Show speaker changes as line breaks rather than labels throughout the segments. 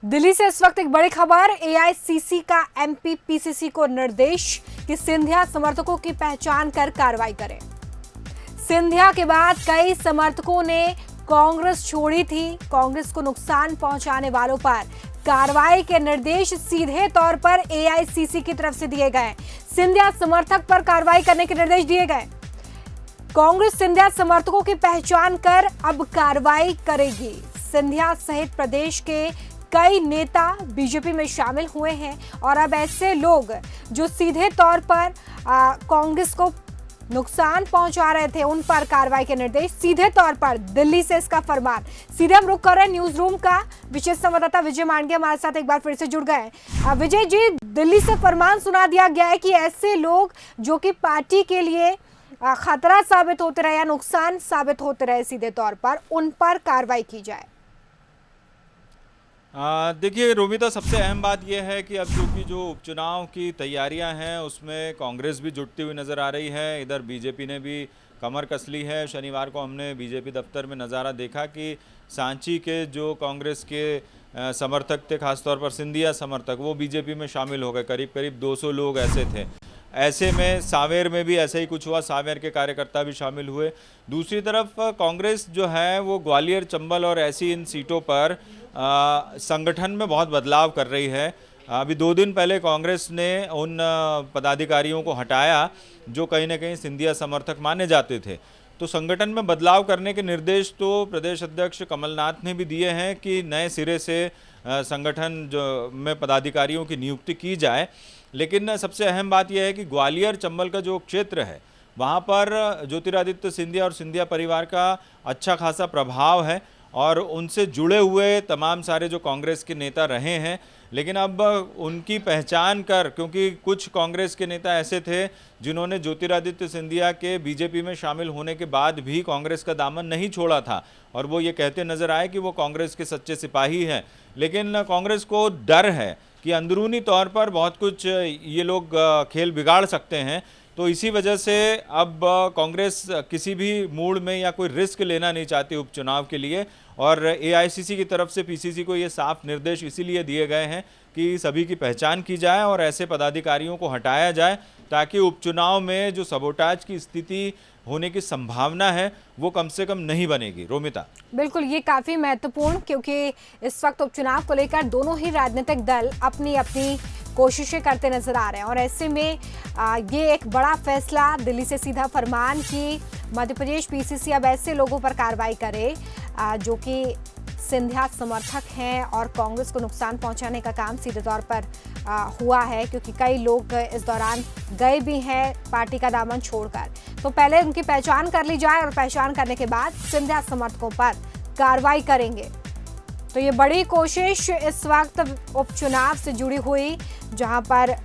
दिल्ली से इस वक्त एक बड़ी खबर। एआईसीसी का एमपी पीसीसी को निर्देश कि सिंधिया समर्थकों की पहचान कर कार्रवाई करें। सिंधिया के बाद कई समर्थकों ने कांग्रेस छोड़ी थी। कांग्रेस को नुकसान पहुंचाने वालों पर कार्रवाई के निर्देश सीधे तौर पर एआईसीसी की तरफ से दिए गए। सिंधिया समर्थक पर कार्रवाई करने के निर्देश दिए गए। कांग्रेस सिंधिया समर्थकों की पहचान कर अब कार्रवाई करेगी। सिंधिया सहित प्रदेश के कई नेता बीजेपी में शामिल हुए हैं और अब ऐसे लोग जो सीधे तौर पर कांग्रेस को नुकसान पहुंचा रहे थे उन पर कार्रवाई के निर्देश। सीधे तौर पर दिल्ली से इसका फरमान। सीधे हम रुख कर रहे हैं न्यूज रूम का। विशेष संवाददाता विजय मांडे हमारे साथ एक बार फिर से जुड़ गए। विजय जी, दिल्ली से फरमान सुना दिया गया है कि ऐसे लोग जो कि पार्टी के लिए खतरा साबित होते रहे या नुकसान साबित होते रहे सीधे तौर पर, उन पर कार्रवाई की जाए।
देखिए रोमिता, सबसे अहम बात यह है कि अब जो उपचुनाव की तैयारियां हैं उसमें कांग्रेस भी जुटती हुई नज़र आ रही है। इधर बीजेपी ने भी कमर कस ली है। शनिवार को हमने बीजेपी दफ्तर में नज़ारा देखा कि सांची के जो कांग्रेस के समर्थक थे, खासतौर पर सिंधिया समर्थक, वो बीजेपी में शामिल हो गए। करीब करीब 200 लोग ऐसे थे। ऐसे में सांवेर में भी ऐसा ही कुछ हुआ, सांवेर के कार्यकर्ता भी शामिल हुए। दूसरी तरफ कांग्रेस जो है वो ग्वालियर, चंबल और ऐसी इन सीटों पर संगठन में बहुत बदलाव कर रही है। अभी 2 दिन पहले कांग्रेस ने उन पदाधिकारियों को हटाया जो कहीं ना कहीं सिंधिया समर्थक माने जाते थे। तो संगठन में बदलाव करने के निर्देश तो प्रदेश अध्यक्ष कमलनाथ ने भी दिए हैं कि नए सिरे से संगठन जो में पदाधिकारियों की नियुक्ति की जाए। लेकिन सबसे अहम बात यह है कि ग्वालियर चंबल का जो क्षेत्र है वहाँ पर ज्योतिरादित्य सिंधिया और सिंधिया परिवार का अच्छा खासा प्रभाव है और उनसे जुड़े हुए तमाम सारे जो कांग्रेस के नेता रहे हैं। लेकिन अब उनकी पहचान कर, क्योंकि कुछ कांग्रेस के नेता ऐसे थे जिन्होंने ज्योतिरादित्य सिंधिया के बीजेपी में शामिल होने के बाद भी कांग्रेस का दामन नहीं छोड़ा था और वो ये कहते नजर आए कि वो कांग्रेस के सच्चे सिपाही हैं। लेकिन कांग्रेस को डर है कि अंदरूनी तौर पर बहुत कुछ ये लोग खेल बिगाड़ सकते हैं। तो इसी वजह से अब कांग्रेस किसी भी मूड में या कोई रिस्क लेना नहीं चाहती उपचुनाव के लिए और एआईसीसी की तरफ से पीसीसी को ये साफ निर्देश इसीलिए दिए गए हैं कि सभी की पहचान की जाए और ऐसे पदाधिकारियों को हटाया जाए ताकि उपचुनाव में जो सबोटाज की स्थिति होने की संभावना है वो कम से कम नहीं बनेगी। रोमिता, बिल्कुल,
ये काफी महत्वपूर्ण, क्योंकि इस वक्त उपचुनाव को लेकर दोनों ही राजनीतिक दल अपनी अपनी कोशिशें करते नजर आ रहे हैं और ऐसे में ये एक बड़ा फैसला, दिल्ली से सीधा फरमान कि मध्य प्रदेश पीसीसी अब ऐसे लोगों पर कार्रवाई करे जो कि सिंधिया समर्थक हैं और कांग्रेस को नुकसान पहुंचाने का काम सीधे तौर पर हुआ है, क्योंकि कई लोग इस दौरान गए भी हैं पार्टी का दामन छोड़कर। तो पहले उनकी पहचान कर ली जाए और पहचान करने के बाद सिंधिया समर्थकों पर कार्रवाई करेंगे। तो ये बड़ी कोशिश इस वक्त उपचुनाव से जुड़ी हुई, जहां पर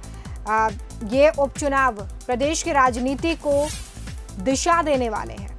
ये उपचुनाव प्रदेश की राजनीति को दिशा देने वाले हैं।